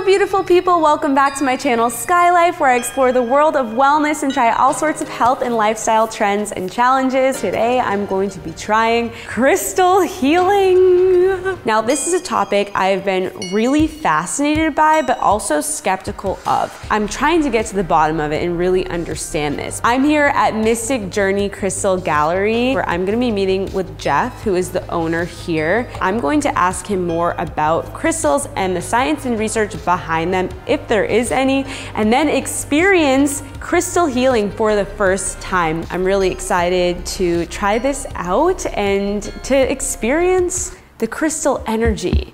beautiful people, welcome back to my channel Sky Life, where I explore the world of wellness and try all sorts of health and lifestyle trends and challenges. Today I'm going to be trying crystal healing. Now this is a topic I've been really fascinated by, but also skeptical of. I'm trying to get to the bottom of it and really understand this. I'm here at Mystic Journey Crystal Gallery, where I'm gonna be meeting with Jeff, who is the owner here. I'm going to ask him more about crystals and the science and research behind them, if there is any, and then experience crystal healing for the first time. I'm really excited to try this out and to experience the crystal energy.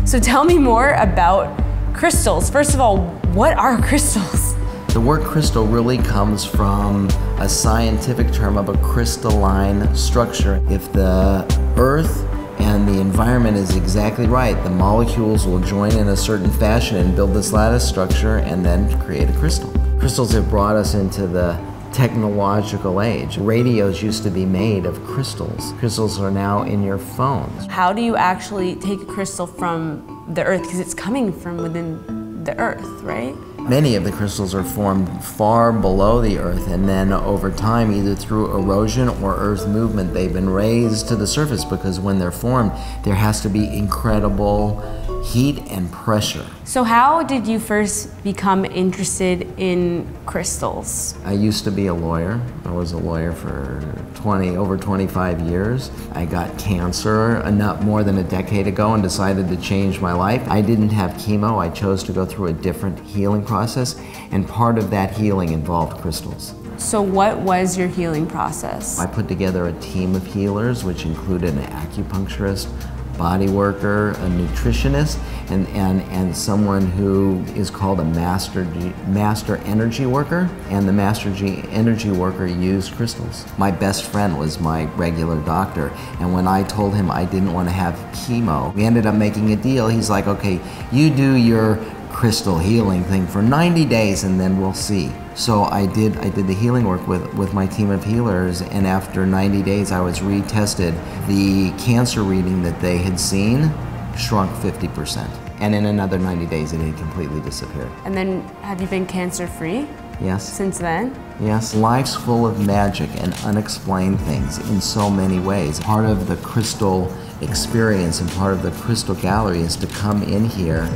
So tell me more about crystals. First of all, what are crystals? The word crystal really comes from a scientific term of a crystalline structure. If the earth and the environment is exactly right, the molecules will join in a certain fashion and build this lattice structure and then create a crystal. Crystals have brought us into the technological age. Radios used to be made of crystals. Crystals are now in your phones. How do you actually take a crystal from the earth? Because it's coming from within the earth, right? Many of the crystals are formed far below the earth, and then over time, either through erosion or earth movement, they've been raised to the surface, because when they're formed, there has to be incredible heat and pressure. So how did you first become interested in crystals? I used to be a lawyer. I was a lawyer for over 25 years. I got cancer not more than a decade ago and decided to change my life. I didn't have chemo. I chose to go through a different healing process, and part of that healing involved crystals. So what was your healing process? I put together a team of healers, which included an acupuncturist, body worker, a nutritionist, and someone who is called a master energy worker. And the master energy worker used crystals. My best friend was my regular doctor, and when I told him I didn't want to have chemo, we ended up making a deal. He's like, okay, you do your crystal healing thing for 90 days and then we'll see. So I did the healing work with my team of healers, and after 90 days I was retested. The cancer reading that they had seen shrunk 50%. And in another 90 days it had completely disappeared. And then have you been cancer-free? Yes. Since then? Yes. Life's full of magic and unexplained things in so many ways. Part of the crystal experience and part of the crystal gallery is to come in here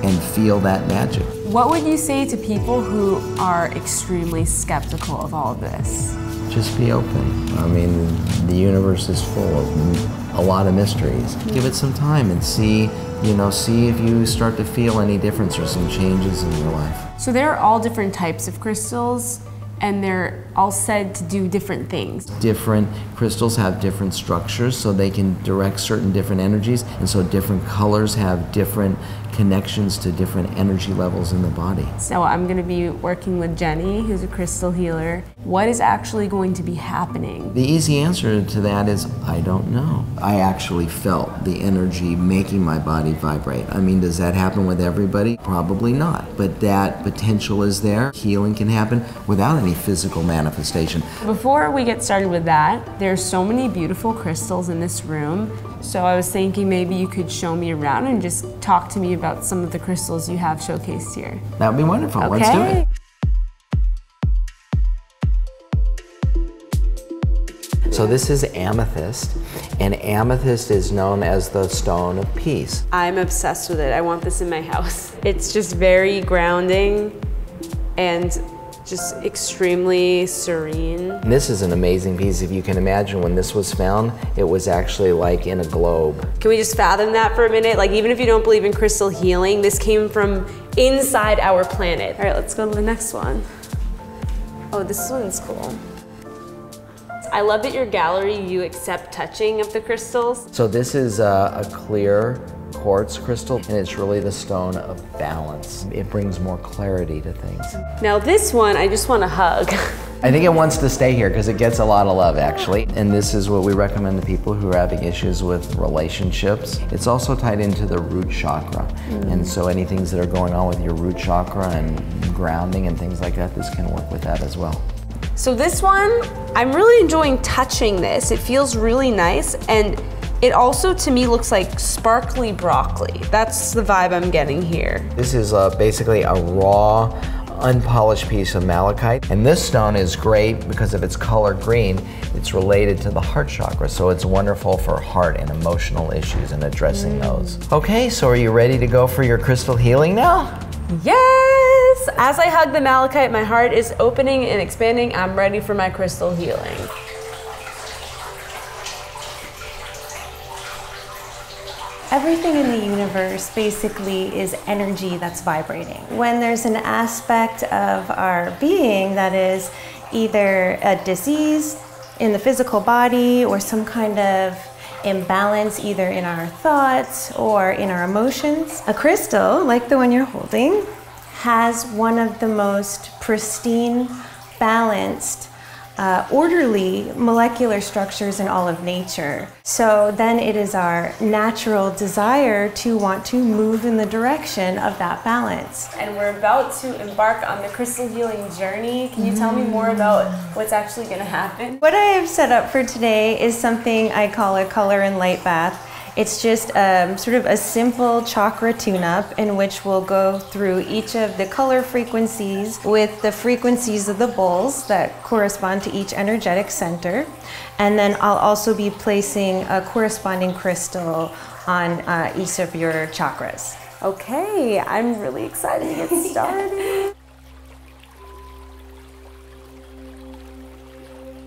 and feel that magic. What would you say to people who are extremely skeptical of all of this? Just be open. I mean, the universe is full of a lot of mysteries. Give it some time and see if you start to feel any difference or some changes in your life. So there are all different types of crystals, and they're all said to do different things. Different crystals have different structures, so they can direct certain different energies, and so different colors have different connections to different energy levels in the body. So I'm going to be working with Jenny, who's a crystal healer. What is actually going to be happening? The easy answer to that is, I don't know. I actually felt the energy making my body vibrate. I mean, does that happen with everybody? Probably not, but that potential is there. Healing can happen without any physical manifestation. Before we get started with that, there's so many beautiful crystals in this room. So I was thinking maybe you could show me around and just talk to me about some of the crystals you have showcased here. That would be wonderful. Okay. Let's do it. So this is amethyst, and amethyst is known as the stone of peace. I'm obsessed with it. I want this in my house. It's just very grounding and just extremely serene. And this is an amazing piece. If you can imagine, when this was found, it was actually like in a globe. Can we just fathom that for a minute? Like, even if you don't believe in crystal healing, this came from inside our planet. All right, let's go to the next one. Oh, this one's cool. I love at your gallery you accept touching of the crystals. So this is a clear quartz crystal, and it's really the stone of balance. It brings more clarity to things. Now this one, I just want to hug. I think it wants to stay here because it gets a lot of love, actually. And this is what we recommend to people who are having issues with relationships. It's also tied into the root chakra. And so any things that are going on with your root chakra and grounding and things like that, this can work with that as well. So this one, I'm really enjoying touching this. It feels really nice, and It also, to me, looks like sparkly broccoli. That's the vibe I'm getting here. This is basically a raw, unpolished piece of malachite. And this stone is great because of its color green. It's related to the heart chakra, so it's wonderful for heart and emotional issues and addressing those. Okay, so are you ready to go for your crystal healing now? Yes! As I hug the malachite, my heart is opening and expanding. I'm ready for my crystal healing. Everything in the universe basically is energy that's vibrating. When there's an aspect of our being that is either a disease in the physical body or some kind of imbalance either in our thoughts or in our emotions, a crystal, like the one you're holding, has one of the most pristine, balanced, orderly molecular structures in all of nature. So then it is our natural desire to want to move in the direction of that balance. And we're about to embark on the crystal healing journey. Can you tell me more about what's actually going to happen? What I have set up for today is something I call a color and light bath. It's just sort of a simple chakra tune-up in which we'll go through each of the color frequencies with the frequencies of the bowls that correspond to each energetic center. And then I'll also be placing a corresponding crystal on each of your chakras. Okay, I'm really excited to get started.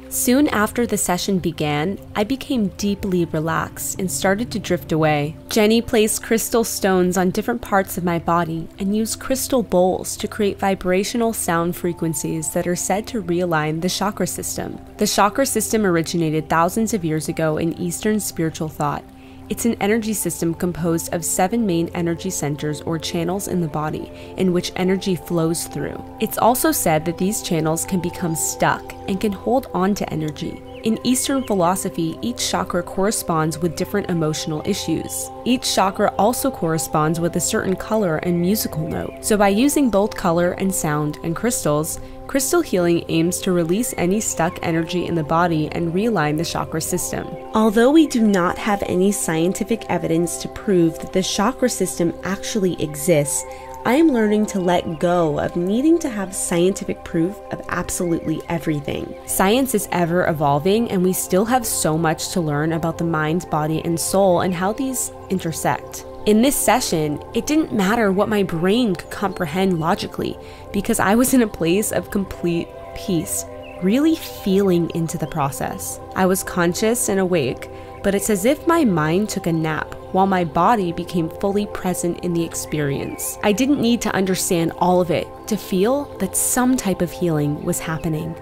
Soon after the session began, I became deeply relaxed and started to drift away. Jenny placed crystal stones on different parts of my body and used crystal bowls to create vibrational sound frequencies that are said to realign the chakra system. The chakra system originated thousands of years ago in Eastern spiritual thought. It's an energy system composed of 7 main energy centers or channels in the body in which energy flows through. It's also said that these channels can become stuck and can hold on to energy. In Eastern philosophy, each chakra corresponds with different emotional issues. Each chakra also corresponds with a certain color and musical note. So by using both color and sound and crystals, crystal healing aims to release any stuck energy in the body and realign the chakra system. Although we do not have any scientific evidence to prove that the chakra system actually exists, I am learning to let go of needing to have scientific proof of absolutely everything. Science is ever evolving, and we still have so much to learn about the mind, body, and soul and how these intersect. In this session, it didn't matter what my brain could comprehend logically because I was in a place of complete peace, really feeling into the process. I was conscious and awake, but it's as if my mind took a nap while my body became fully present in the experience. I didn't need to understand all of it to feel that some type of healing was happening.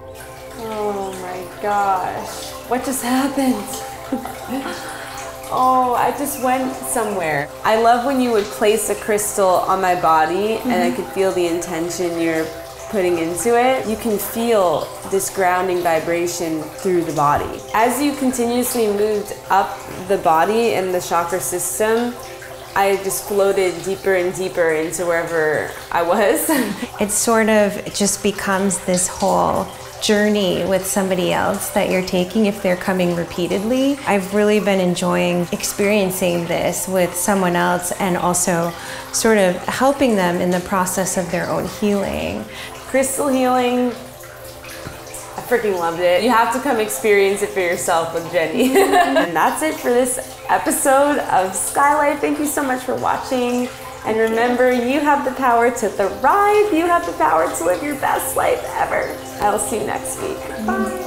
Oh my gosh, what just happened? Oh, I just went somewhere. I love when you would place a crystal on my body and I could feel the intention you're putting into it. You can feel this grounding vibration through the body. As you continuously moved up the body and the chakra system, I just floated deeper and deeper into wherever I was. It sort of just becomes this whole journey with somebody else that you're taking if they're coming repeatedly. I've really been enjoying experiencing this with someone else and also sort of helping them in the process of their own healing. Crystal healing, I freaking loved it. You have to come experience it for yourself with Jenny. And that's it for this episode of Skylight. Thank you so much for watching. And remember, you have the power to thrive. You have the power to live your best life ever. I'll see you next week. Bye.